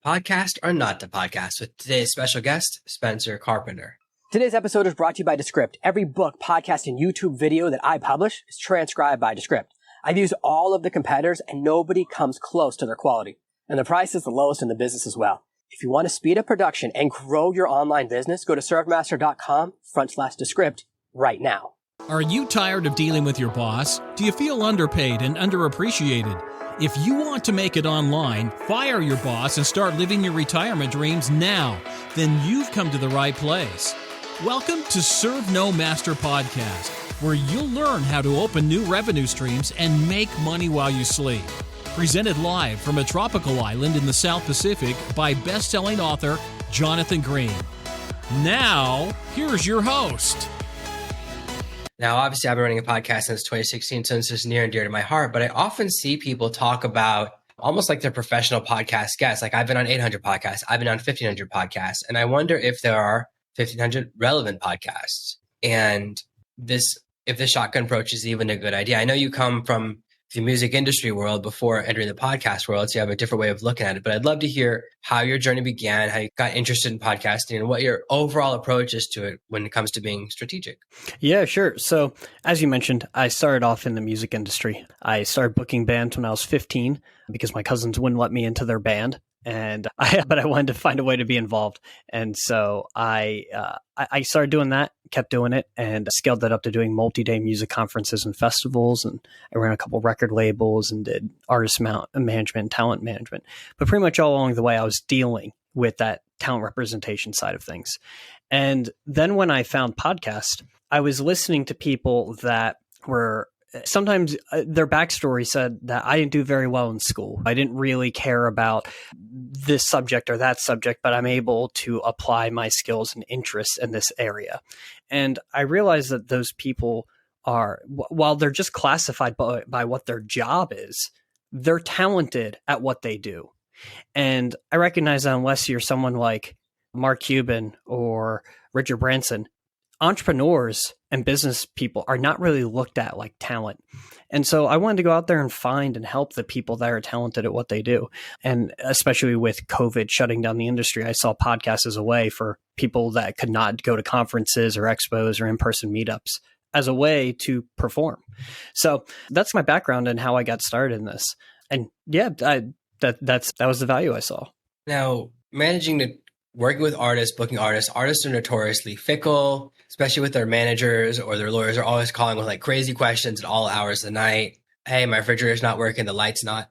Podcast or not to podcast with today's special guest, Spencer Carpenter. Today's episode is brought to you by Descript. Every book, podcast, and YouTube video that I publish is transcribed by Descript. I've used all of the competitors and nobody comes close to their quality. And the price is the lowest in the business as well. If you want to speed up production and grow your online business, go to servemaster.com/Descript right now. Are you tired of dealing with your boss? Do you feel underpaid and underappreciated? If you want to make it online, fire your boss and start living your retirement dreams now, then you've come to the right place. Welcome to Serve No Master Podcast, where you'll learn how to open new revenue streams and make money while you sleep. Presented live from a tropical island in the South Pacific by best-selling author Jonathan Green. Now, here's your host. Now, obviously, I've been running a podcast since 2016, so this is near and dear to my heart, but I often see people talk about almost like they're professional podcast guests. Like I've been on 800 podcasts, I've been on 1,500 podcasts, and I wonder if there are 1,500 relevant podcasts. And if the shotgun approach is even a good idea. I know you come from the music industry world before entering the podcast world, so you have a different way of looking at it. But I'd love to hear how your journey began, how you got interested in podcasting, and what your overall approach is to it when it comes to being strategic. Yeah, sure. So as you mentioned, I started off in the music industry. I started booking bands when I was 15 because my cousins wouldn't let me into their band. But I wanted to find a way to be involved. And so I started doing that, kept doing it, and scaled that up to doing multi-day music conferences and festivals. And I ran a couple record labels and did artist management and talent management. But pretty much all along the way, I was dealing with that talent representation side of things. And then when I found podcasts, I was listening to people that were sometimes their backstory said that I didn't do very well in school. I didn't really care about this subject or that subject, but I'm able to apply my skills and interests in this area. And I realized that those people are, while they're just classified by what their job is, they're talented at what they do. And I recognize that unless you're someone like Mark Cuban or Richard Branson, entrepreneurs and business people are not really looked at like talent. And so I wanted to go out there and find and help the people that are talented at what they do. And especially with COVID shutting down the industry, I saw podcasts as a way for people that could not go to conferences or expos or in-person meetups as a way to perform. So that's my background and how I got started in this. And yeah, that was the value I saw. Now, working with artists, booking artists are notoriously fickle, especially with their managers or their lawyers are always calling with like crazy questions at all hours of the night. Hey, my refrigerator's not working. The light's not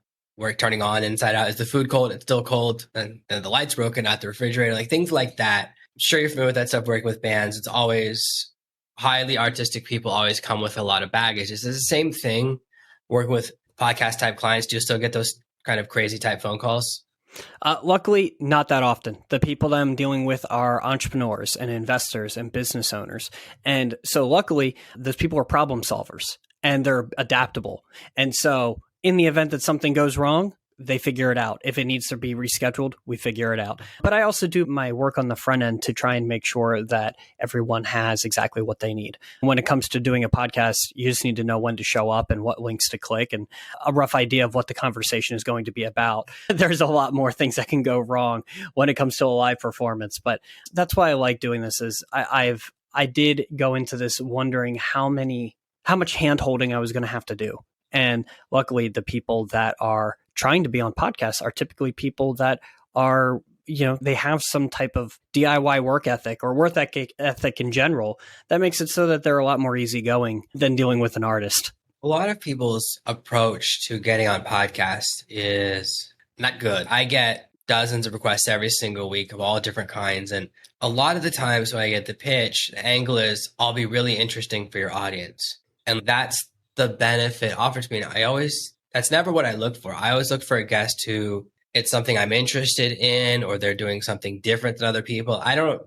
turning on inside out. Is the food cold? It's still cold. And the light's broken out the refrigerator, like things like that. I'm sure you're familiar with that stuff working with bands. It's always highly artistic people always come with a lot of baggage. Is this the same thing working with podcast type clients? Do you still get those kind of crazy type phone calls? Luckily, not that often. The people that I'm dealing with are entrepreneurs and investors and business owners. And so luckily, those people are problem solvers and they're adaptable. And so in the event that something goes wrong, they figure it out. If it needs to be rescheduled, we figure it out. But I also do my work on the front end to try and make sure that everyone has exactly what they need. When it comes to doing a podcast, you just need to know when to show up and what links to click and a rough idea of what the conversation is going to be about. There's a lot more things that can go wrong when it comes to a live performance. But that's why I like doing this is I did go into this wondering how much hand holding I was going to have to do. And luckily, the people that are trying to be on podcasts are typically people that are, they have some type of DIY work ethic or work ethic in general that makes it so that they're a lot more easygoing than dealing with an artist. A lot of people's approach to getting on podcasts is not good. I get dozens of requests every single week of all different kinds. And a lot of the times when I get the pitch, the angle is, I'll be really interesting for your audience. And that's the benefit offered to me. And that's never what I look for. I always look for a guest who it's something I'm interested in, or they're doing something different than other people.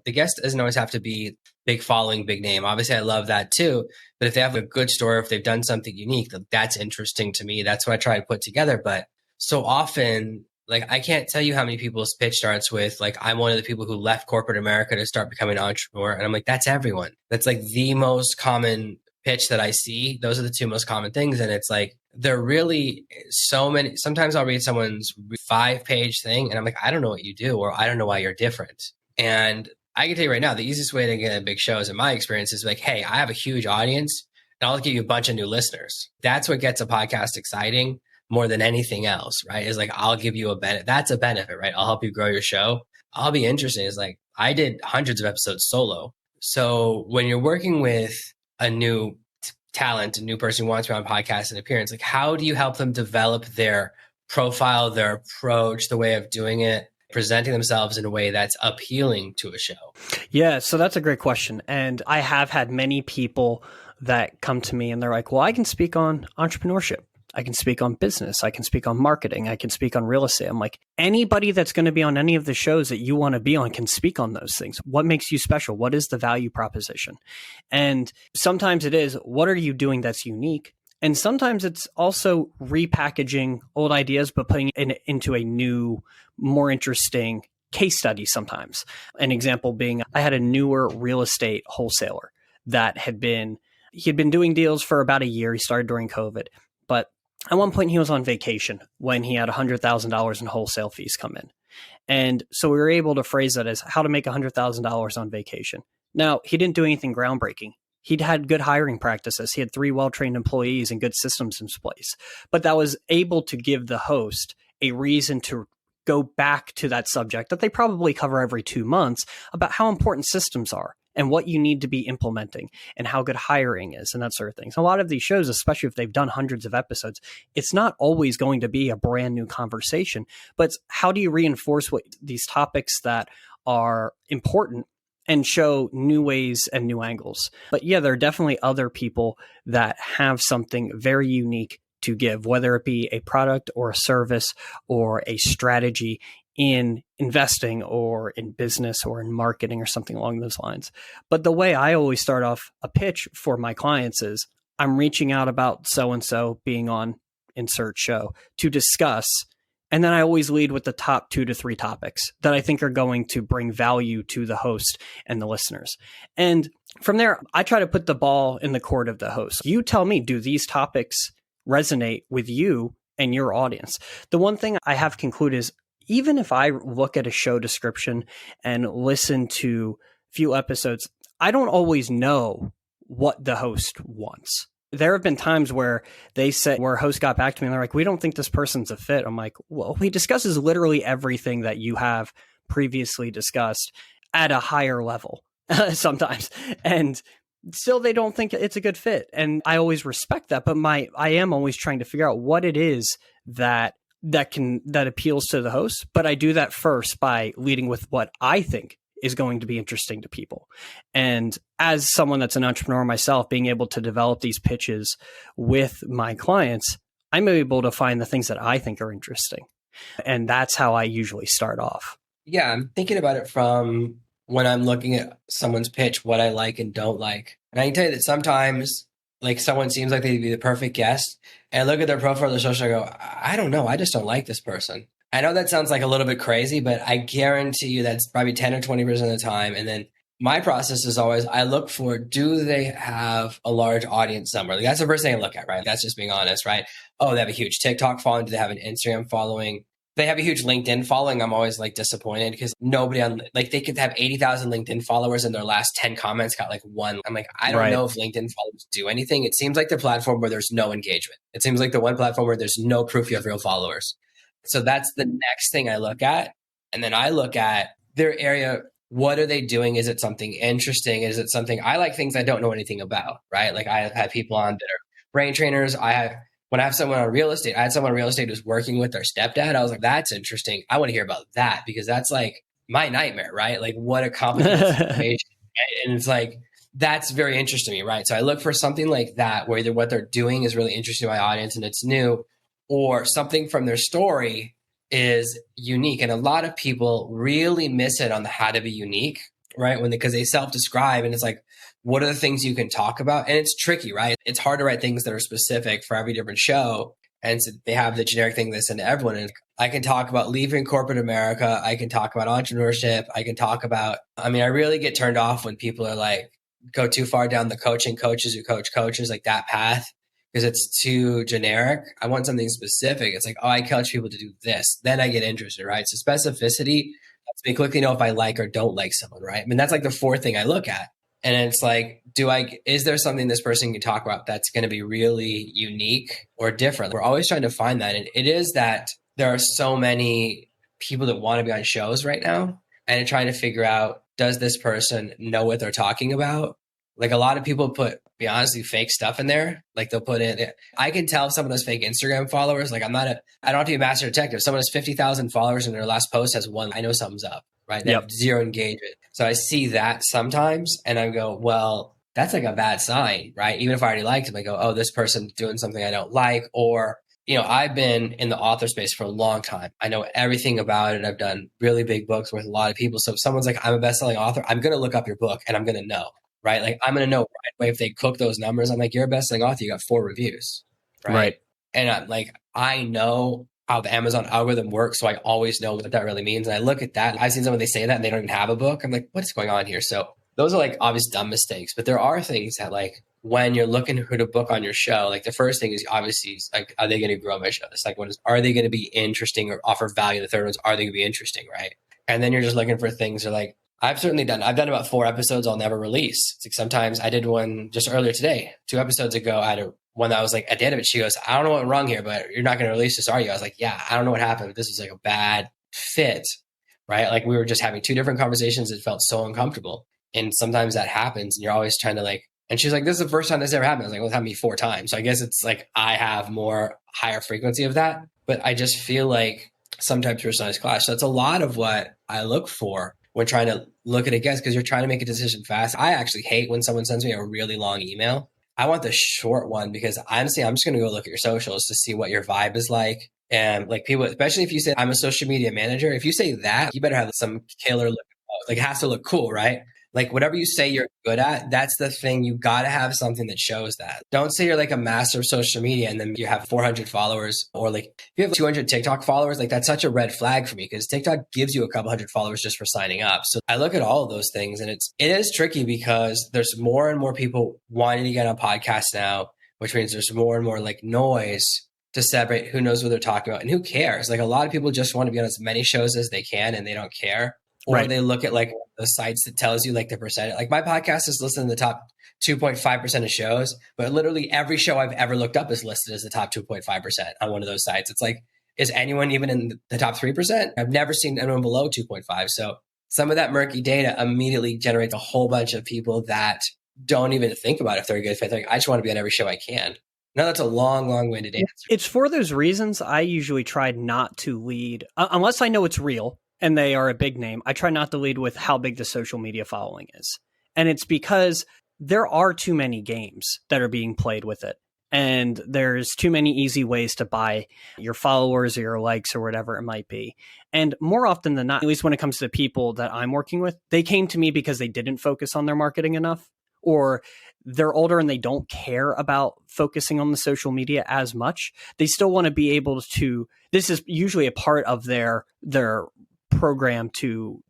The guest doesn't always have to be big following, big name. Obviously, I love that too. But if they have a good story, if they've done something unique, that's interesting to me. That's what I try to put together. But so often, like, I can't tell you how many people's pitch starts with, like, I'm one of the people who left corporate America to start becoming an entrepreneur. And I'm like, that's everyone. That's like the most common pitch that I see. Those are the two most common things. And it's like, They're really so many. Sometimes I'll read someone's 5-page thing and I'm like, I don't know what you do, or I don't know why you're different. And I can tell you right now, the easiest way to get a big show is, in my experience, is like, hey, I have a huge audience and I'll give you a bunch of new listeners. That's what gets a podcast exciting more than anything else, right? Is like, I'll give you a benefit. That's a benefit, right? I'll help you grow your show. I'll be interesting. Is like, I did hundreds of episodes solo. So when you're working with a new talent, a new person who wants to be on podcast and appearance, like, how do you help them develop their profile, their approach, the way of doing it, presenting themselves in a way that's appealing to a show? Yeah, so that's a great question. And I have had many people that come to me and they're like, well, I can speak on entrepreneurship. I can speak on business. I can speak on marketing. I can speak on real estate. I'm like, anybody that's going to be on any of the shows that you want to be on can speak on those things. What makes you special? What is the value proposition? And sometimes it is, what are you doing that's unique? And sometimes it's also repackaging old ideas, but putting it into a new, more interesting case study sometimes. An example being, I had a newer real estate wholesaler that he had been doing deals for about a year. He started during COVID, but at one point he was on vacation when he had $100,000 in wholesale fees come in. And so we were able to phrase that as how to make $100,000 on vacation. Now, he didn't do anything groundbreaking. He'd had good hiring practices. He had 3 well-trained employees and good systems in place. But that was able to give the host a reason to go back to that subject that they probably cover every 2 months about how important systems are and what you need to be implementing and how good hiring is and that sort of thing. So a lot of these shows, especially if they've done hundreds of episodes, it's not always going to be a brand new conversation, but it's how do you reinforce what these topics that are important and show new ways and new angles. But yeah, there are definitely other people that have something very unique to give, whether it be a product or a service or a strategy in investing or in business or in marketing or something along those lines. But the way I always start off a pitch for my clients is I'm reaching out about so-and-so being on insert show to discuss. And then I always lead with the top 2 to 3 topics that I think are going to bring value to the host and the listeners. And from there, I try to put the ball in the court of the host. You tell me, do these topics resonate with you and your audience? The one thing I have concluded is, even if I look at a show description and listen to a few episodes, I don't always know what the host wants. There have been times where where a host got back to me and they're like, we don't think this person's a fit. I'm like, well, he discusses literally everything that you have previously discussed at a higher level sometimes. And still they don't think it's a good fit. And I always respect that. But I am always trying to figure out what it is that appeals to the host. But I do that first by leading with what I think is going to be interesting to people. And as someone that's an entrepreneur myself, being able to develop these pitches with my clients, I'm able to find the things that I think are interesting. And that's how I usually start off. Yeah, I'm thinking about it from when I'm looking at someone's pitch, what I like and don't like. And I can tell you that sometimes, like, someone seems like they'd be the perfect guest, and I look at their profile, their social, I go, I don't know, I just don't like this person. I know that sounds like a little bit crazy, but I guarantee you that's probably 10 or 20% of the time. And then my process is always, I look for, do they have a large audience somewhere? Like, that's the first thing I look at, right? That's just being honest, right? Oh, they have a huge TikTok following. Do they have an Instagram following? They have a huge LinkedIn following. I'm always like disappointed because nobody on, like, they could have 80,000 LinkedIn followers and their last 10 comments got like 1. I'm like, I don't know if LinkedIn followers do anything. It seems like the platform where there's no engagement. It seems like the one platform where there's no proof you have real followers. So that's the next thing I look at. And then I look at their area. What are they doing? Is it something interesting? Is it something, I like things I don't know anything about, right? Like, I have had people on that are brain trainers. When I have someone on real estate, I had someone on real estate who's working with their stepdad. I was like, that's interesting. I want to hear about that because that's like my nightmare, right? Like, what a complicated situation. And it's like, that's very interesting to me, right? So I look for something like that where either what they're doing is really interesting to my audience and it's new, or something from their story is unique. And a lot of people really miss it on the how to be unique, right? Because they self-describe and it's like, what are the things you can talk about? And it's tricky, right? It's hard to write things that are specific for every different show. And so they have the generic thing they send to everyone. And I can talk about leaving corporate America. I can talk about entrepreneurship. I can talk about, I really get turned off when people are like, go too far down the coaching coaches who coach coaches, like that path. because it's too generic. I want something specific. It's like, oh, I coach people to do this. Then I get interested, right? So specificity lets me quickly know if I like or don't like someone, right? I mean, that's like the fourth thing I look at. And it's like, is there something this person can talk about that's going to be really unique or different? We're always trying to find that. And it is that there are so many people that want to be on shows right now and trying to figure out, does this person know what they're talking about? Like a lot of people be honestly, fake stuff in there. Like they'll put in, I can tell if someone has fake Instagram followers. Like I don't have to be a master detective. If someone has 50,000 followers and their last post has one, I know something's up, right? They have zero engagement. So I see that sometimes and I go, well, that's like a bad sign, right? Even if I already liked them, I go, oh, this person's doing something I don't like. Or, I've been in the author space for a long time. I know everything about it. I've done really big books with a lot of people. So if someone's like, I'm a best-selling author, I'm going to look up your book and I'm going to know. Right? Like I'm going to know right away if they cook those numbers. I'm like, you're a best-selling author. You got 4 reviews. Right. And I'm like, I know how the Amazon algorithm works. So I always know what that really means. And I look at that. I've seen someone, they say that and they don't even have a book. I'm like, what's going on here? So those are like obvious dumb mistakes, but there are things that like when you're looking who to book on your show, like the first thing is obviously like, are they going to grow my show? The second one is, are they going to be interesting or offer value? The third one is, are they going to be interesting? Right. And then you're just looking for things that are like, I've done about 4 episodes I'll never release. It's like sometimes I did one just earlier today, 2 episodes ago. I had one that was like at the end of it, she goes, I don't know what went wrong here, but you're not going to release this, are you? I was like, yeah, I don't know what happened. But this was like a bad fit, right? Like we were just having 2 different conversations. It felt so uncomfortable. And sometimes that happens and you're always trying to like, and she's like, this is the first time this ever happened. I was like, well, it's happened to me 4 times. So I guess it's like, I have more higher frequency of that, but I just feel like sometimes personalities clash. So that's a lot of what I look for when trying to look at a guest, because you're trying to make a decision fast. I actually hate when someone sends me a really long email. I want the short one because honestly, I'm just going to go look at your socials to see what your vibe is like. And like people, especially if you say I'm a social media manager, if you say that, you better have some killer look. Like it has to look cool, right? Like whatever you say you're good at, that's the thing. You got to have something that shows that. Don't say you're like a master of social media and then you have 400 followers, or like if you have 200 TikTok followers, like that's such a red flag for me because TikTok gives you a couple hundred followers just for signing up. So I look at all of those things and it is tricky because there's more and more people wanting to get on podcasts now, which means there's more and more like noise to separate who knows what they're talking about and who cares. Like a lot of people just want to be on as many shows as they can and they don't care. Or they look at like the sites that tells you like the percentage. Like my podcast is listed in the top 2.5% of shows, but literally every show I've ever looked up is listed as the top 2.5% on one of those sites. It's like, is anyone even in the top 3%? I've never seen anyone below 2.5. So some of that murky data immediately generates a whole bunch of people that don't even think about if they're a good fit. They're like, I just want to be on every show I can. Now that's a long-winded answer. It's for those reasons I usually try not to lead, unless I know it's real and they are a big name. I try not to lead with how big the social media following is. And it's because there are too many games that are being played with it. And there's too many easy ways to buy your followers or your likes or whatever it might be. And more often than not, at least when it comes to the people that I'm working with, they came to me because they didn't focus on their marketing enough, or they're older and they don't care about focusing on the social media as much. They still want to be able to, this is usually a part of their program to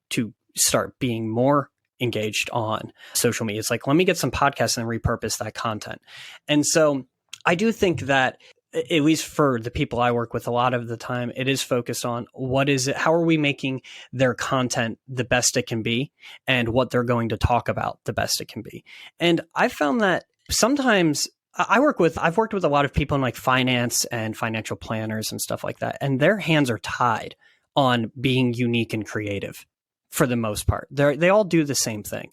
start being more engaged on social media. It's like, let me get some podcasts and repurpose that content. And so I do think that, at least for the people I work with, a lot of the time it is focused on what is it, how are we making their content the best it can be and what they're going to talk about the best it can be. And I found that sometimes I've worked with a lot of people in like finance and financial planners and stuff like that. And their hands are tied on being unique and creative for the most part. They all do the same thing.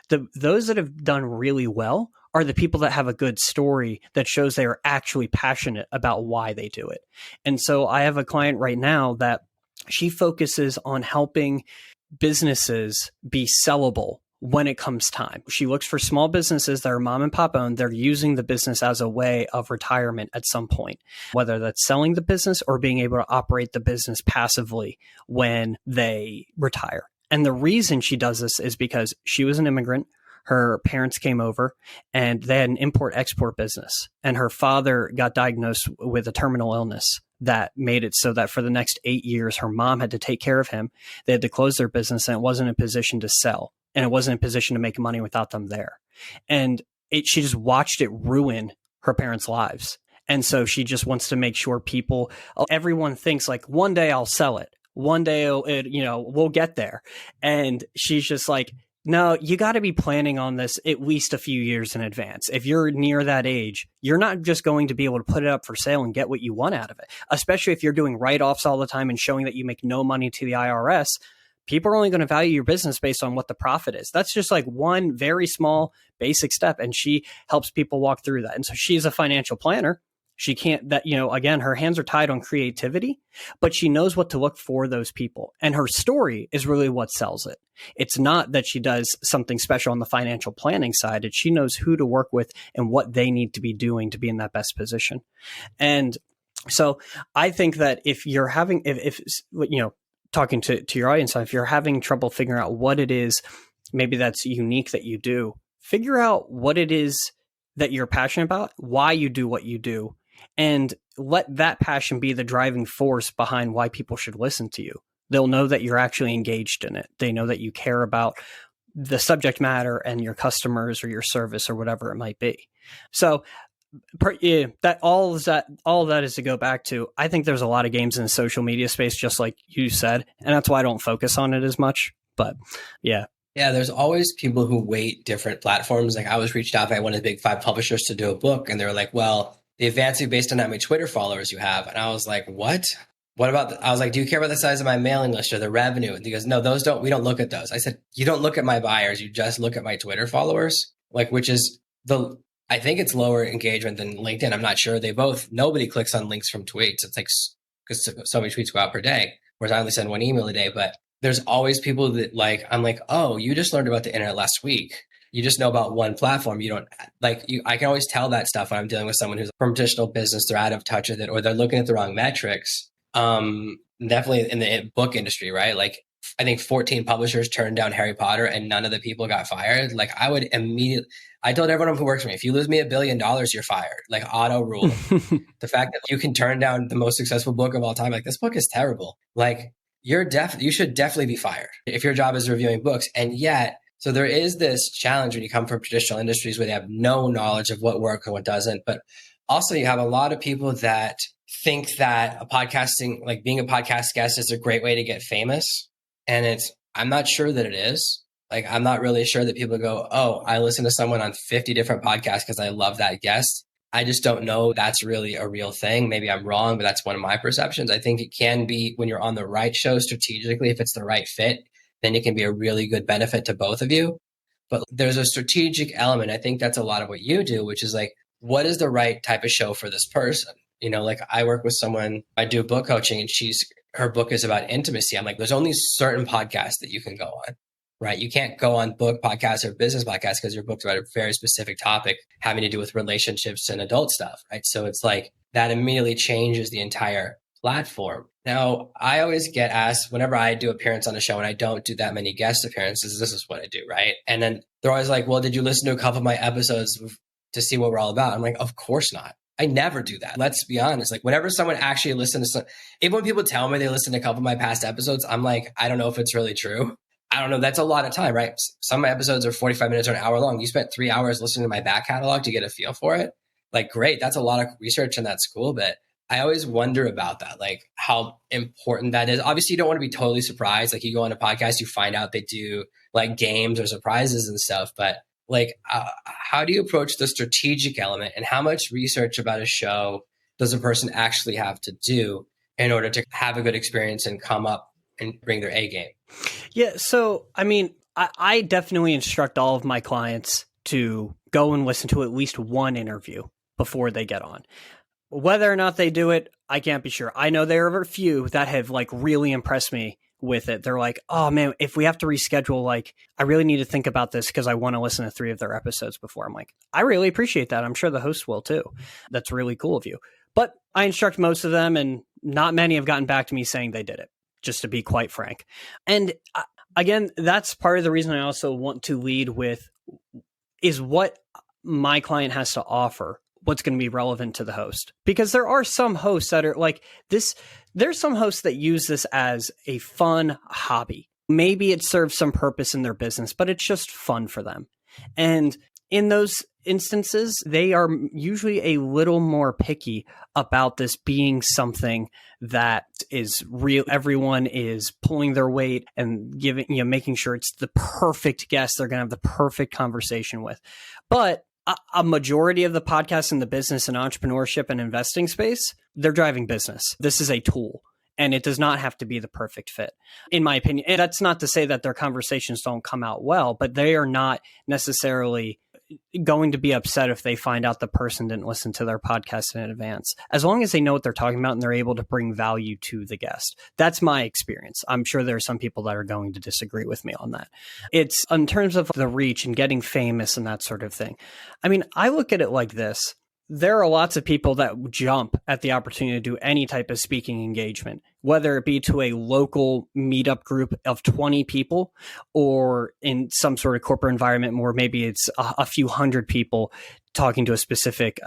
Those that have done really well are the people that have a good story that shows they are actually passionate about why they do it. And so I have a client right now that she focuses on helping businesses be sellable when it comes time. She looks for small businesses that are mom and pop owned. They're using the business as a way of retirement at some point, whether that's selling the business or being able to operate the business passively when they retire. And the reason she does this is because she was an immigrant. Her parents came over and they had an import-export business. And her father got diagnosed with a terminal illness that made it so that for the next 8 years, her mom had to take care of him. They had to close their business and it wasn't in a position to sell. And it wasn't in a position to make money without them there. And she just watched it ruin her parents' lives. And so she just wants to make sure everyone thinks like one day I'll sell it. One day we'll get there. And she's just like, no, you got to be planning on this at least a few years in advance. If you're near that age, you're not just going to be able to put it up for sale and get what you want out of it, especially if you're doing write-offs all the time and showing that you make no money to the IRS. People are only going to value your business based on what the profit is. That's just like one very small basic step. And she helps people walk through that. And so she's a financial planner. She can't again, her hands are tied on creativity, but she knows what to look for those people. And her story is really what sells it. It's not that she does something special on the financial planning side. It's she knows who to work with and what they need to be doing to be in that best position. And so I think that if you're having, talking to your audience, if you're having trouble figuring out what it is, maybe that's unique that you do, figure out what it is that you're passionate about, why you do what you do, and let that passion be the driving force behind why people should listen to you. They'll know that you're actually engaged in it. They know that you care about the subject matter and your customers or your service or whatever it might be. So all of that is to go back to, I think there's a lot of games in the social media space, just like you said, and that's why I don't focus on it as much. But yeah. Yeah, there's always people who weight different platforms. Like I was reached out by one of the big 5 publishers to do a book, and they were like, well, the advance is based on how many Twitter followers you have. And I was like, what? What about, I was like, do you care about the size of my mailing list or the revenue? And he goes, no, we don't look at those. I said, you don't look at my buyers. You just look at my Twitter followers, which is I think it's lower engagement than LinkedIn. I'm not sure. Nobody clicks on links from tweets. It's like, because so many tweets go out per day, whereas I only send 1 email a day. But there's always people that I'm like, oh, you just learned about the internet last week. You just know about one platform. You don't I can always tell that stuff when I'm dealing with someone who's from traditional business, they're out of touch with it, or they're looking at the wrong metrics. Definitely in the book industry, right? Like I think 14 publishers turned down Harry Potter and none of the people got fired. Like I told everyone who works for me, if you lose me $1 billion, you're fired. Like auto rule. The fact that you can turn down the most successful book of all time, like this book is terrible. Like you should definitely be fired if your job is reviewing books. And yet, so there is this challenge when you come from traditional industries where they have no knowledge of what works and what doesn't. But also you have a lot of people that think that being a podcast guest is a great way to get famous. And I'm not sure that it is. Like, I'm not really sure that people go, oh, I listen to someone on 50 different podcasts because I love that guest. I just don't know that's really a real thing. Maybe I'm wrong, but that's one of my perceptions. I think it can be when you're on the right show strategically, if it's the right fit, then it can be a really good benefit to both of you. But there's a strategic element. I think that's a lot of what you do, which is like, what is the right type of show for this person? Like I work with someone, I do book coaching, and her book is about intimacy. I'm like, there's only certain podcasts that you can go on, right? You can't go on book podcasts or business podcasts because your book's about a very specific topic having to do with relationships and adult stuff, right? So it's like that immediately changes the entire platform. Now, I always get asked whenever I do appearance on a show, and I don't do that many guest appearances, this is what I do, right? And then they're always like, well, did you listen to a couple of my episodes to see what we're all about? I'm like, of course not. I never do that. Let's be honest. Like whenever someone actually listens to even when people tell me they listened to a couple of my past episodes, I'm like, I don't know if it's really true. I don't know. That's a lot of time, right? Some of my episodes are 45 minutes or an hour long. You spent 3 hours listening to my back catalog to get a feel for it. Like, great. That's a lot of research and that's cool. But I always wonder about that, like how important that is. Obviously, you don't want to be totally surprised. Like you go on a podcast, you find out they do like games or surprises and stuff. But like, how do you approach the strategic element, and how much research about a show does a person actually have to do in order to have a good experience and come up and bring their A game? Yeah. So, I mean, I definitely instruct all of my clients to go and listen to at least one interview before they get on. Whether or not they do it, I can't be sure. I know there are a few that have like really impressed me with it. They're like, oh man, if we have to reschedule, like I really need to think about this because I want to listen to 3 of their episodes before. I'm like, I really appreciate that. I'm sure the host will too. That's really cool of you. But I instruct most of them, and not many have gotten back to me saying they did it, just to be quite frank. And again, that's part of the reason I also want to lead with is what my client has to offer, what's going to be relevant to the host. Because there are some hosts that are like this. There's some hosts that use this as a fun hobby. Maybe it serves some purpose in their business, but it's just fun for them. And in those instances, they are usually a little more picky about this being something that is real. Everyone is pulling their weight and giving, making sure it's the perfect guest they're going to have the perfect conversation with. But a majority of the podcasts in the business and entrepreneurship and investing space, they're driving business. This is a tool. And it does not have to be the perfect fit, in my opinion. And that's not to say that their conversations don't come out well, but they are not necessarily going to be upset if they find out the person didn't listen to their podcast in advance, as long as they know what they're talking about and they're able to bring value to the guest. That's my experience. I'm sure there are some people that are going to disagree with me on that. It's in terms of the reach and getting famous and that sort of thing. I mean, I look at it like this. There are lots of people that jump at the opportunity to do any type of speaking engagement, whether it be to a local meetup group of 20 people or in some sort of corporate environment where maybe it's a few hundred people talking to a specific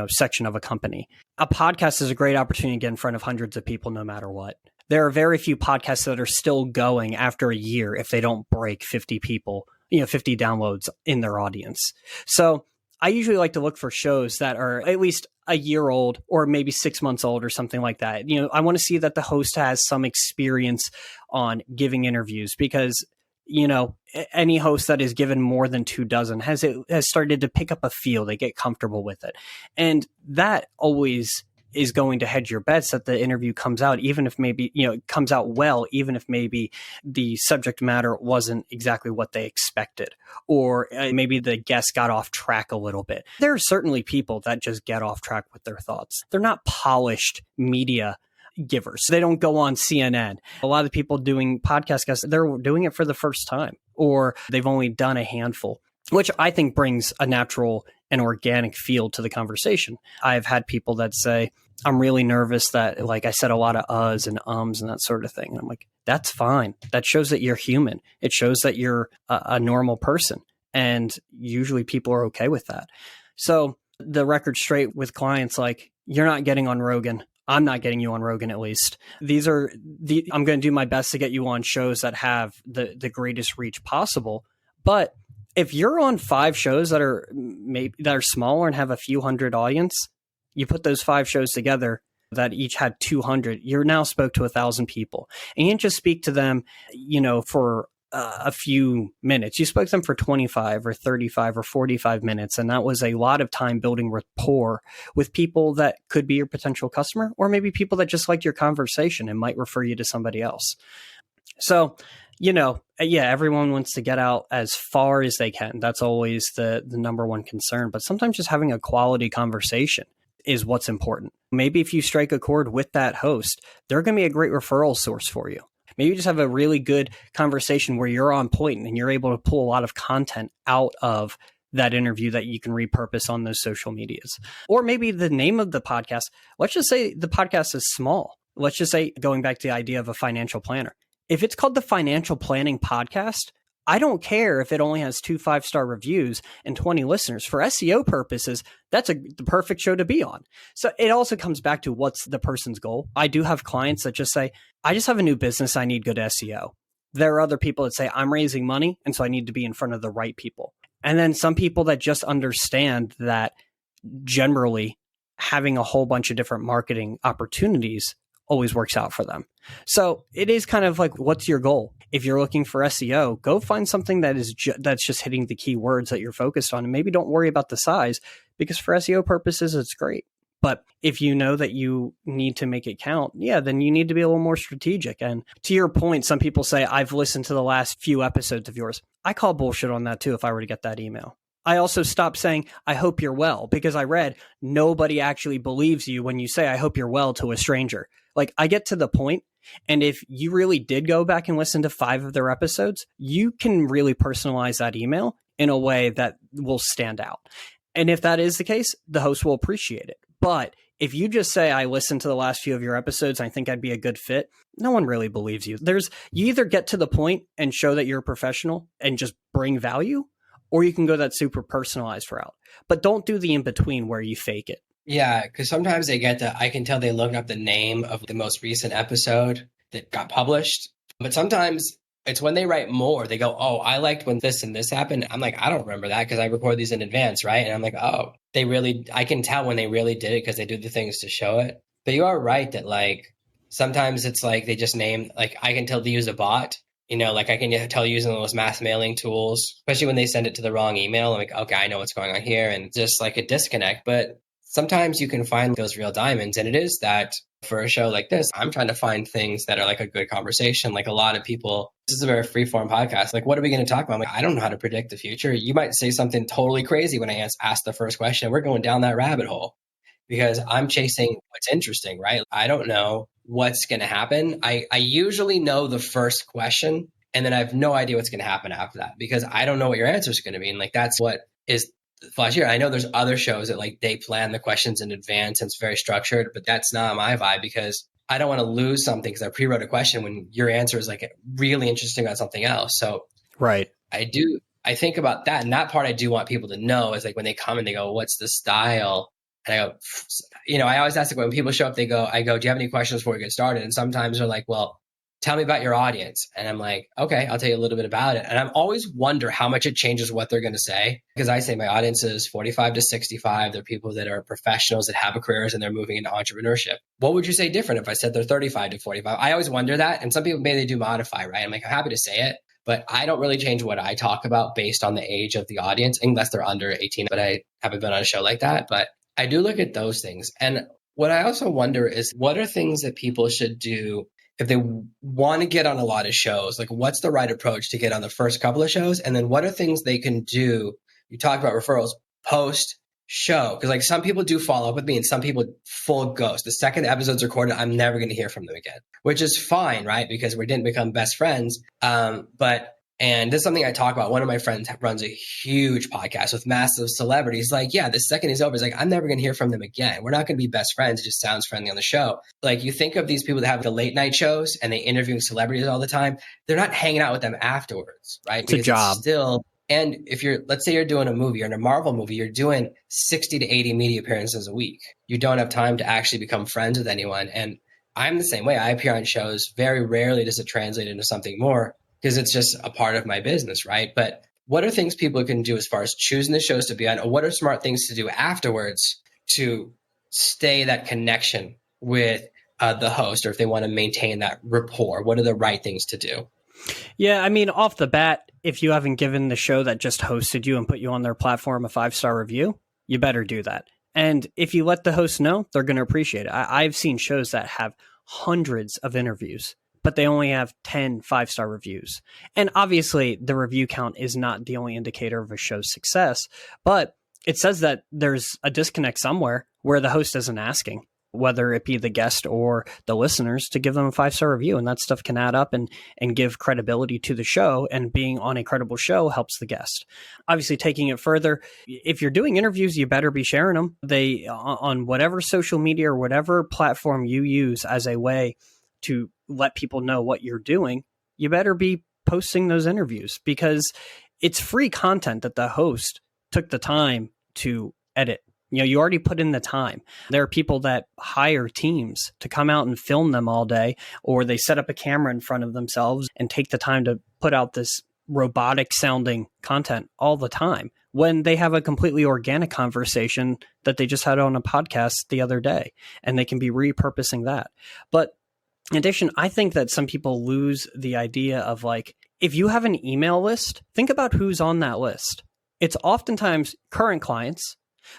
section of a company. A podcast is a great opportunity to get in front of hundreds of people no matter what. There are very few podcasts that are still going after a year if they don't break 50 people, 50 downloads in their audience. So I usually like to look for shows that are at least a year old or maybe 6 months old or something like that. I want to see that the host has some experience on giving interviews because, any host that is given more than 24 has started to pick up a feel. They get comfortable with it. And that always is going to hedge your bets that the interview comes out, even if maybe, it comes out well, even if maybe the subject matter wasn't exactly what they expected, or maybe the guest got off track a little bit. There are certainly people that just get off track with their thoughts. They're not polished media givers. They don't go on CNN. A lot of the people doing podcast guests, they're doing it for the first time, or they've only done a handful, which I think brings a natural and organic feel to the conversation. I've had people that say, I'm really nervous that, like, I said a lot of uhs and ums and that sort of thing. And I'm like, that's fine. That shows that you're human. It shows that you're a normal person. And usually people are okay with that. So the record straight with clients, like, you're not getting on Rogan. I'm not getting you on Rogan, at least. I'm going to do my best to get you on shows that have the greatest reach possible. But if you're on 5 shows that are smaller and have a few hundred audience, you put those 5 shows together that each had 200, you're now spoke to 1,000 people. And you didn't just speak to them, for a few minutes. You spoke to them for 25 or 35 or 45 minutes. And that was a lot of time building rapport with people that could be your potential customer, or maybe people that just liked your conversation and might refer you to somebody else. So, everyone wants to get out as far as they can. That's always the number one concern. But sometimes just having a quality conversation is what's important. Maybe if you strike a chord with that host, they're going to be a great referral source for you. Maybe you just have a really good conversation where you're on point and you're able to pull a lot of content out of that interview that you can repurpose on those social medias. Or maybe the name of the podcast, let's just say the podcast is small. Let's just say, going back to the idea of a financial planner. If it's called the Financial Planning Podcast, I don't care if it only has 2 5-star reviews and 20 listeners. For SEO purposes, that's the perfect show to be on. So it also comes back to what's the person's goal. I do have clients that just say, I just have a new business. I need good SEO. There are other people that say, I'm raising money, and so I need to be in front of the right people. And then some people that just understand that generally having a whole bunch of different marketing opportunities always works out for them. So it is kind of like, what's your goal? If you're looking for SEO, go find something that is that's just hitting the keywords that you're focused on, and maybe don't worry about the size, because for SEO purposes, it's great. But if you know that you need to make it count, then you need to be a little more strategic. And to your point, some people say, I've listened to the last few episodes of yours. I call bullshit on that too if I were to get that email. I also stopped saying, I hope you're well, because I read nobody actually believes you when you say, I hope you're well, to a stranger. Like, I get to the point, and if you really did go back and listen to 5 of their episodes, you can really personalize that email in a way that will stand out. And if that is the case, the host will appreciate it. But if you just say, I listened to the last few of your episodes, I think I'd be a good fit, no one really believes you. You either get to the point and show that you're a professional and just bring value, or you can go that super personalized route. But don't do the in-between where you fake it. Yeah, because sometimes I can tell they looked up the name of the most recent episode that got published. But sometimes It's when they write more, they go, oh, I liked when this and this happened. I'm like, I don't remember that because I record these in advance, right? And I'm like, oh, I can tell when they really did it because they do the things to show it. But you are right that like sometimes it's like they just name, like I can tell to use a bot, like I can tell using those mass mailing tools, especially when they send it to the wrong email. I'm like, okay, I know what's going on here, and just like a disconnect. But sometimes you can find those real diamonds. And it is that for a show like this, I'm trying to find things that are like a good conversation. Like a lot of people, this is a very free form podcast. Like, what are we going to talk about? I'm like, I don't know how to predict the future. You might say something totally crazy when I ask the first question. We're going down that rabbit hole because I'm chasing what's interesting, right? I don't know what's going to happen. I usually know the first question, and then I have no idea what's going to happen after that because I don't know what your answer is going to be. And like, that's what is Flash here. I know there's other shows that like they plan the questions in advance and it's very structured, but that's not my vibe because I don't want to lose something because I pre-wrote a question when your answer is like really interesting about something else. So right. I think about that. And that part I do want people to know is like when they come and they go, what's the style? And I go, I always ask like when people show up, I go, do you have any questions before we get started? And sometimes they're like, well, tell me about your audience. And I'm like, okay, I'll tell you a little bit about it. And I always wonder how much it changes what they're going to say. Because I say my audience is 45 to 65. They're people that are professionals that have a careers and they're moving into entrepreneurship. What would you say different if I said they're 35 to 45? I always wonder that. And some people maybe they do modify, right? I'm like, I'm happy to say it. But I don't really change what I talk about based on the age of the audience, unless they're under 18. But I haven't been on a show like that. But I do look at those things. And what I also wonder is what are things that people should do if they want to get on a lot of shows? Like what's the right approach to get on the first couple of shows? And then what are things they can do? You talk about referrals post show, because like some people do follow up with me and some people full ghost. The second the episode's recorded, I'm never going to hear from them again, which is fine, right? Because we didn't become best friends. And this is something I talk about. One of my friends runs a huge podcast with massive celebrities. Like, yeah, the second is over, it's like, I'm never going to hear from them again. We're not going to be best friends. It just sounds friendly on the show. Like you think of these people that have the late night shows and they interview celebrities all the time. They're not hanging out with them afterwards, right? It's a job. And if let's say you're doing a movie or in a Marvel movie, you're doing 60 to 80 media appearances a week. You don't have time to actually become friends with anyone. And I'm the same way. I appear on shows. Very rarely does it translate into something more because it's just a part of my business, right? But what are things people can do as far as choosing the shows to be on? Or what are smart things to do afterwards to stay that connection with the host, or if they want to maintain that rapport? What are the right things to do? Yeah, I mean, off the bat, if you haven't given the show that just hosted you and put you on their platform a 5-star review, you better do that. And if you let the host know, they're going to appreciate it. I've seen shows that have hundreds of interviews, but they only have 10 5-star reviews. And obviously, the review count is not the only indicator of a show's success, but it says that there's a disconnect somewhere where the host isn't asking, whether it be the guest or the listeners, to give them a 5-star review. And that stuff can add up and give credibility to the show. And being on a credible show helps the guest. Obviously, taking it further, if you're doing interviews, you better be sharing them. They on whatever social media or whatever platform you use as a way to let people know what you're doing, you better be posting those interviews because it's free content that the host took the time to edit. You already put in the time. There are people that hire teams to come out and film them all day, or they set up a camera in front of themselves and take the time to put out this robotic sounding content all the time when they have a completely organic conversation that they just had on a podcast the other day, and they can be repurposing that. But in addition, I think that some people lose the idea of like, if you have an email list, think about who's on that list. It's oftentimes current clients,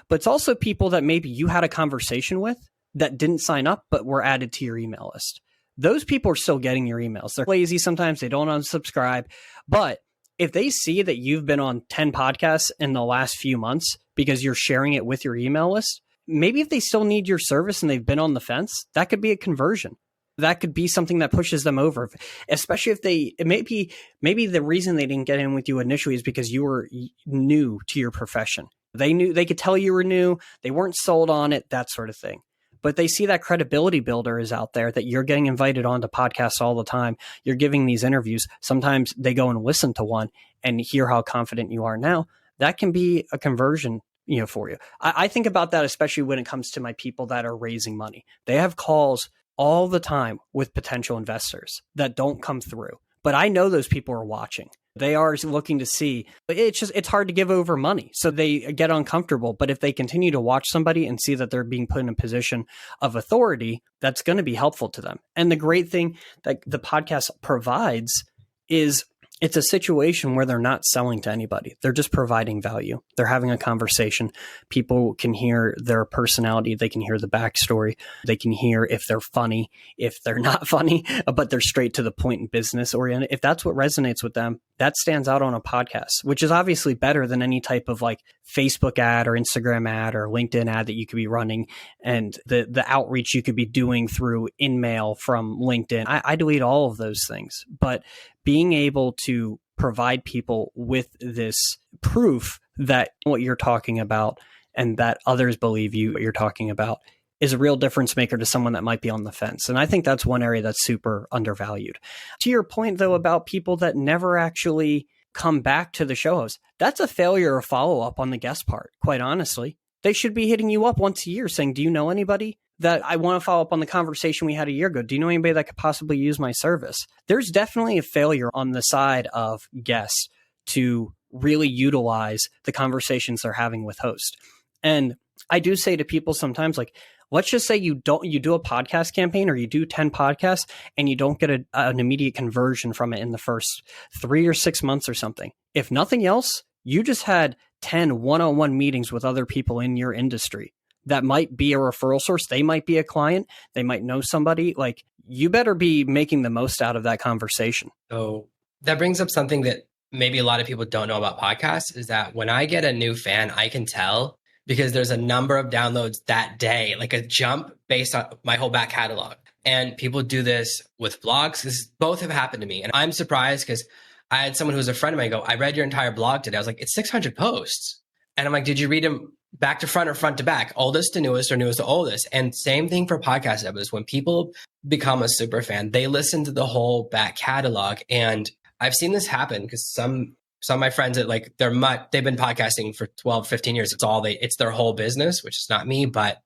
but it's also people that maybe you had a conversation with that didn't sign up, but were added to your email list. Those people are still getting your emails. They're lazy sometimes. They don't unsubscribe. But if they see that you've been on 10 podcasts in the last few months because you're sharing it with your email list, maybe if they still need your service and they've been on the fence, that could be a conversion. That could be something that pushes them over, especially if maybe the reason they didn't get in with you initially is because you were new to your profession. They could tell you were new. They weren't sold on it, that sort of thing. But they see that credibility builder is out there, that you're getting invited onto podcasts all the time. You're giving these interviews. Sometimes they go and listen to one and hear how confident you are now. That can be a conversion, for you. I think about that, especially when it comes to my people that are raising money. They have calls all the time with potential investors that don't come through but I know those people are watching. They are looking to see. It's hard to give over money. So they get uncomfortable. But if they continue to watch somebody and see that they're being put in a position of authority, that's going to be helpful to them. And the great thing that the podcast provides is it's a situation where they're not selling to anybody. They're just providing value. They're having a conversation. People can hear their personality. They can hear the backstory. They can hear if they're funny, if they're not funny, but they're straight to the point and business oriented. If that's what resonates with them, that stands out on a podcast, which is obviously better than any type of like Facebook ad or Instagram ad or LinkedIn ad that you could be running and the outreach you could be doing through InMail from LinkedIn. I delete all of those things, but being able to provide people with this proof that what you're talking about and that others believe what you're talking about is a real difference maker to someone that might be on the fence. And I think that's one area that's super undervalued. To your point, though, about people that never actually come back to the show host, that's a failure of follow-up on the guest part, quite honestly. They should be hitting you up once a year saying, do you know anybody that I want to follow up on the conversation we had a year ago? Do you know anybody that could possibly use my service? There's definitely a failure on the side of guests to really utilize the conversations they're having with hosts. And I do say to people sometimes, like, let's just say you do a podcast campaign or you do 10 podcasts and you don't get an immediate conversion from it in the first 3 or 6 months or something. If nothing else, you just had 10 one-on-one meetings with other people in your industry. That might be a referral source. They might be a client. They might know somebody. Like, you better be making the most out of that conversation. So that brings up something that maybe a lot of people don't know about podcasts is that when I get a new fan, I can tell because there's a number of downloads that day, like a jump based on my whole back catalog. And people do this with blogs. Both have happened to me. And I'm surprised because I had someone who was a friend of mine go, I read your entire blog today. I was like, it's 600 posts. And I'm like, did you read them back to front or front to back, oldest to newest or newest to oldest? And same thing for podcast episodes. When people become a super fan, they listen to the whole back catalog. And I've seen this happen because some of my friends that like they've been podcasting for 12, 15 years. It's their whole business, which is not me, but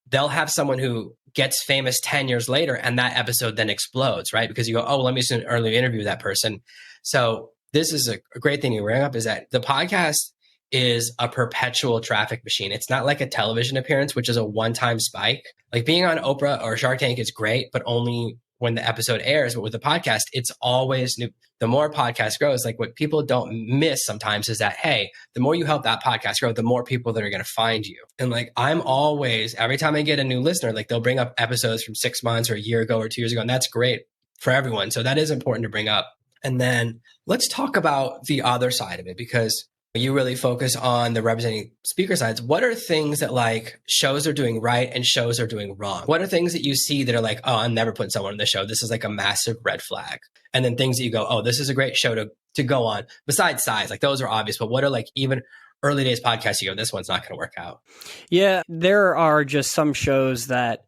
they'll have someone who gets famous 10 years later and that episode then explodes, right? Because you go, oh, let me just do an early interview with that person. So this is a great thing you bring up is that the podcast is a perpetual traffic machine. It's not like a television appearance, which is a one-time spike. Like being on Oprah or Shark Tank is great, but only when the episode airs. But with the podcast, it's always new. The more podcast grows, like what people don't miss sometimes is that, hey, the more you help that podcast grow, the more people that are going to find you. And like, I'm always, every time I get a new listener, like they'll bring up episodes from 6 months or a year ago or 2 years ago. And that's great for everyone. So that is important to bring up. And then let's talk about the other side of it, because you really focus on the representing speaker sides. What are things that like shows are doing right and shows are doing wrong? What are things that you see that are like, oh, I'm never putting someone on the show. This is like a massive red flag. And then things that you go, oh, this is a great show to go on. Besides size, like those are obvious, but what are like even early days podcasts you go, this one's not going to work out? Yeah, there are just some shows that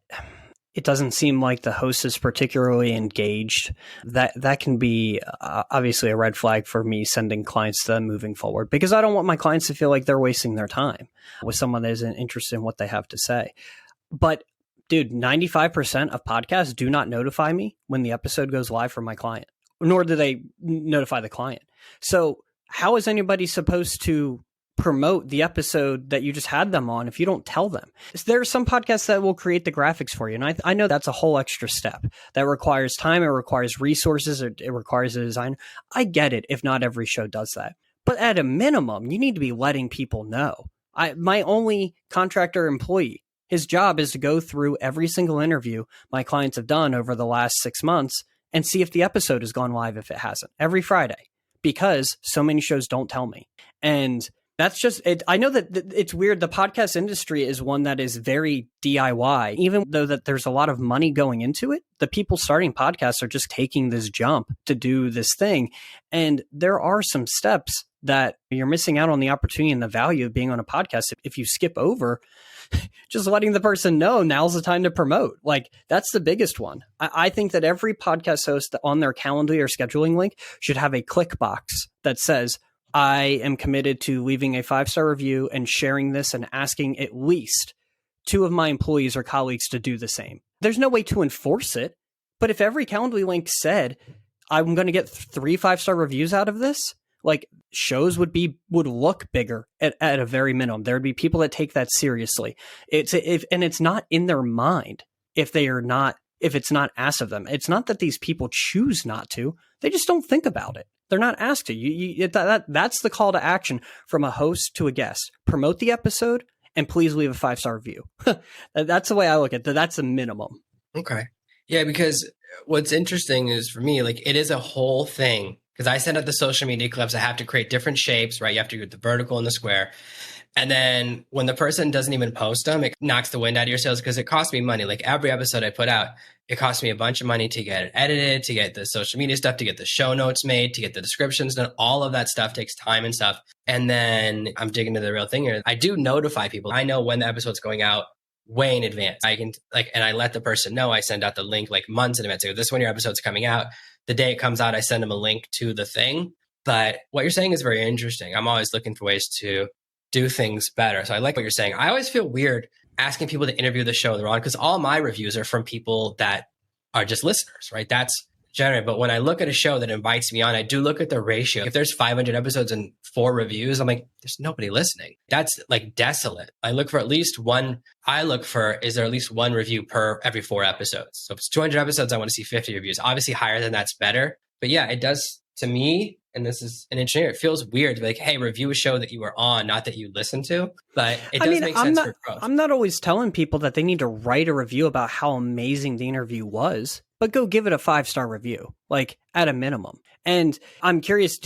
it doesn't seem like the host is particularly engaged. That can be obviously a red flag for me sending clients to them moving forward, because I don't want my clients to feel like they're wasting their time with someone that isn't interested in what they have to say. But dude, 95% of podcasts do not notify me when the episode goes live for my client, nor do they notify the client. So how is anybody supposed to promote the episode that you just had them on if you don't tell them? There are some podcasts that will create the graphics for you. And I know that's a whole extra step that requires time. It requires resources. It requires a design. I get it if not every show does that. But at a minimum, you need to be letting people know. My only contractor employee, his job is to go through every single interview my clients have done over the last 6 months and see if the episode has gone live if it hasn't, every Friday, because so many shows don't tell me. And that's just it. I know that it's weird. The podcast industry is one that is very DIY, even though that there's a lot of money going into it. The people starting podcasts are just taking this jump to do this thing. And there are some steps that you're missing out on the opportunity and the value of being on a podcast if you skip over just letting the person know now's the time to promote. Like, that's the biggest one. I think that every podcast host on their Calendly or scheduling link should have a click box that says, I am committed to leaving a 5-star review and sharing this and asking at least 2 of my employees or colleagues to do the same. There's no way to enforce it, but if every Calendly link said, I'm going to get 3 5-star reviews out of this. Like, shows would look bigger at a very minimum. There would be people that take that seriously. And it's not in their mind if it's not asked of them. It's not that these people choose not to. They just don't think about it. They're not asked to. That's the call to action from a host to a guest. Promote the episode and please leave a 5-star review. That's the way I look at it. That's a minimum. Okay. Yeah, because what's interesting is for me, like, it is a whole thing. Because I send out the social media clips, I have to create different shapes, right? You have to get the vertical and the square. And then when the person doesn't even post them, it knocks the wind out of your sails because it costs me money. Like, every episode I put out, it costs me a bunch of money to get it edited, to get the social media stuff, to get the show notes made, to get the descriptions done. All of that stuff takes time and stuff. And then I'm digging into the real thing here. I do notify people. I know when the episode's going out way in advance. I can and I let the person know. I send out the link like months in advance. I go, this is when your episode's coming out. The day it comes out, I send them a link to the thing. But what you're saying is very interesting. I'm always looking for ways to do things better. So I like what you're saying. I always feel weird asking people to interview the show they're on because all my reviews are from people that are just listeners, right? That's generate. But when I look at a show that invites me on, I do look at the ratio. If there's 500 episodes and 4 reviews, I'm like, there's nobody listening. That's like desolate. I look for at least one. Is there at least one review per every 4 episodes? So if it's 200 episodes, I want to see 50 reviews. Obviously higher than that's better. But yeah, it does to me. And this is an engineer. It feels weird to be like, hey, review a show that you were on, not that you listened to. But it does make sense for growth. I'm not always telling people that they need to write a review about how amazing the interview was, but go give it a 5-star review, like at a minimum. And I'm curious,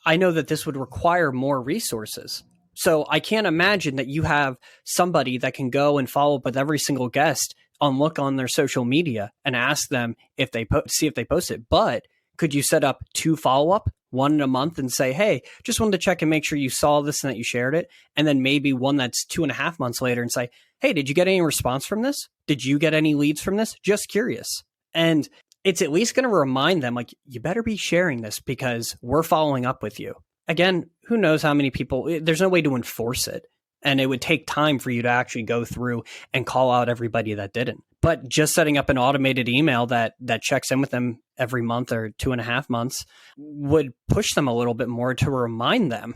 I know that this would require more resources. So I can't imagine that you have somebody that can go and follow up with every single guest look on their social media and ask them if they see if they post it. But could you set up 2 follow-up, 1 in a month, and say, hey, just wanted to check and make sure you saw this and that you shared it. And then maybe one that's 2.5 months later and say, hey, did you get any response from this? Did you get any leads from this? Just curious. And it's at least going to remind them, like, you better be sharing this because we're following up with you. Again, who knows how many people, there's no way to enforce it. And it would take time for you to actually go through and call out everybody that didn't. But just setting up an automated email that checks in with them every month or 2.5 months would push them a little bit more to remind them,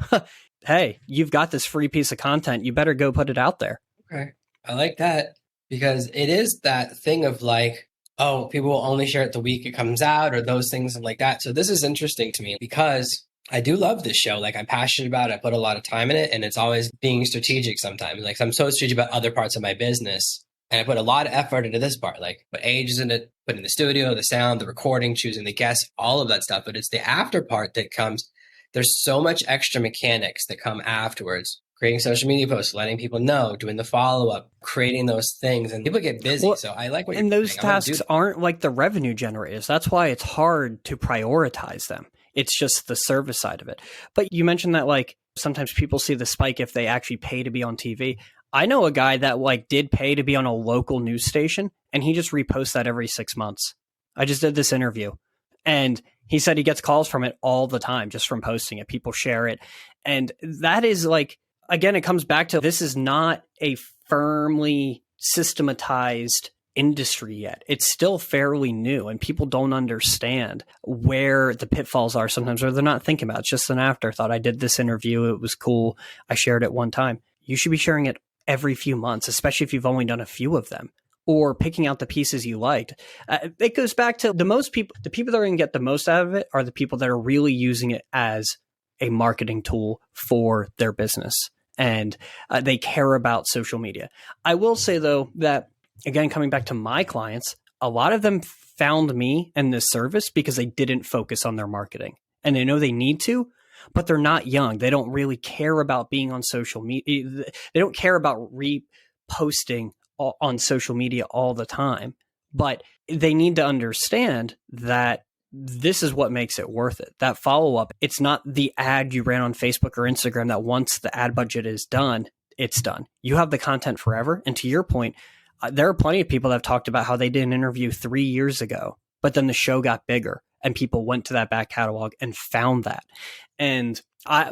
hey, you've got this free piece of content. You better go put it out there. Okay. I like that because it is that thing of like, oh, people will only share it the week it comes out or those things and like that. So this is interesting to me because I do love this show. Like, I'm passionate about it. I put a lot of time in it, and it's always being strategic sometimes. Like, I'm so strategic about other parts of my business, and I put a lot of effort into this part. Like, put ages in it, put in the studio, the sound, the recording, choosing the guests, all of that stuff. But it's the after part that comes. There's so much extra mechanics that come afterwards. Creating social media posts, letting people know, doing the follow-up, creating those things. And people get busy. So I like what you're doing. And those tasks aren't like the revenue generators. That's why it's hard to prioritize them. It's just the service side of it. But you mentioned that like sometimes people see the spike if they actually pay to be on TV. I know a guy that like did pay to be on a local news station and he just reposts that every 6 months. I just did this interview and he said he gets calls from it all the time just from posting it. People share it. And that is like, again, it comes back to this is not a firmly systematized industry yet. It's still fairly new and people don't understand where the pitfalls are sometimes, or they're not thinking about it. It's just an afterthought. I did this interview. It was cool. I shared it one time. You should be sharing it every few months, especially if you've only done a few of them, or picking out the pieces you liked. It goes back to the people that are going to get the most out of it are the people that are really using it as a marketing tool for their business. And they care about social media. I will say though that, again, coming back to my clients, a lot of them found me and this service because they didn't focus on their marketing. And they know they need to, but they're not young. They don't really care about being on social media. They don't care about reposting on social media all the time. But they need to understand that this is what makes it worth it. That follow-up, it's not the ad you ran on Facebook or Instagram that once the ad budget is done, it's done. You have the content forever. And to your point, there are plenty of people that have talked about how they did an interview 3 years ago, but then the show got bigger and people went to that back catalog and found that. And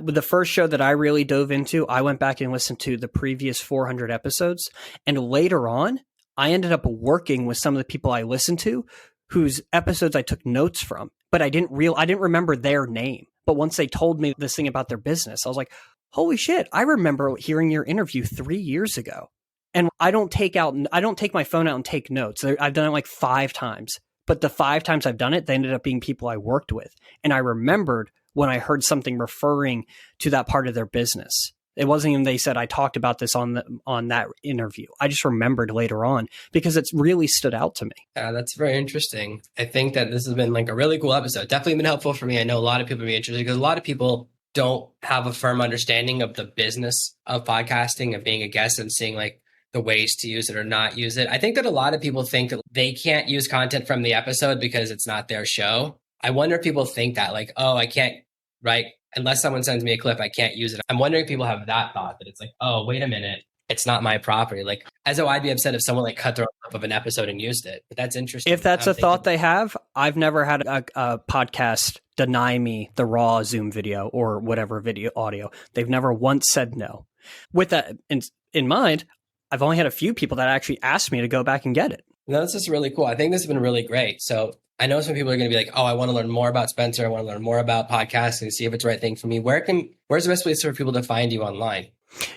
the first show that I really dove into, I went back and listened to the previous 400 episodes. And later on, I ended up working with some of the people I listened to whose episodes I took notes from. but I didn't remember their name. But once they told me this thing about their business, I was like, holy shit, I remember hearing your interview 3 years ago. And I don't take my phone out and take notes. I've done it like 5 times, but the 5 times I've done it, they ended up being people I worked with. And I remembered when I heard something referring to that part of their business. It wasn't even they said I talked about this on that interview. I just remembered later on because it's really stood out to me. Yeah, that's very interesting. I think that this has been like a really cool episode. Definitely been helpful for me. I know a lot of people will be interested because a lot of people don't have a firm understanding of the business of podcasting and being a guest and seeing like the ways to use it or not use it. I think that a lot of people think that they can't use content from the episode because it's not their show. I wonder if people think that like, oh, I can't, right? Unless someone sends me a clip, I can't use it. I'm wondering if people have that thought that it's like, oh, wait a minute, it's not my property. Like, as though I'd be upset if someone like cut their own clip of an episode and used it. But that's interesting. If that's a thought they have, I've never had a podcast deny me the raw Zoom video or whatever video audio. They've never once said no. With that in mind, I've only had a few people that actually asked me to go back and get it. No, this is really cool. I think this has been really great. So I know some people are going to be like, oh, I want to learn more about Spencer. I want to learn more about podcasting, see if it's the right thing for me. Where's the best place for people to find you online?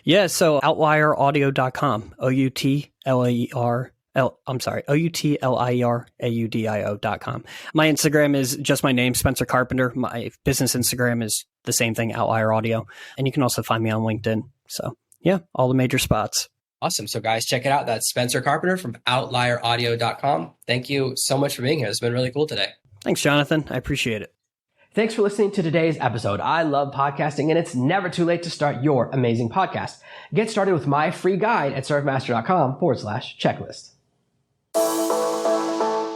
Yeah, so outlieraudio.com, OUTLIERAUDIO.com. My Instagram is just my name, Spencer Carpenter. My business Instagram is the same thing, Outlier Audio. And you can also find me on LinkedIn. So yeah, all the major spots. Awesome. So guys, check it out. That's Spencer Carpenter from outlieraudio.com. Thank you so much for being here. It's been really cool today. Thanks, Jonathan. I appreciate it. Thanks for listening to today's episode. I love podcasting and it's never too late to start your amazing podcast. Get started with my free guide at servemaster.com/checklist.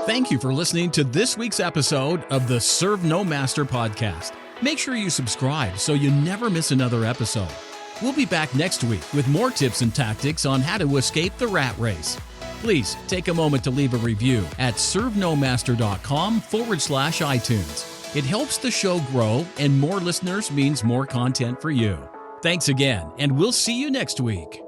Thank you for listening to this week's episode of the Serve No Master podcast. Make sure you subscribe so you never miss another episode. We'll be back next week with more tips and tactics on how to escape the rat race. Please take a moment to leave a review at servenomaster.com/iTunes. It helps the show grow, and more listeners means more content for you. Thanks again, and we'll see you next week.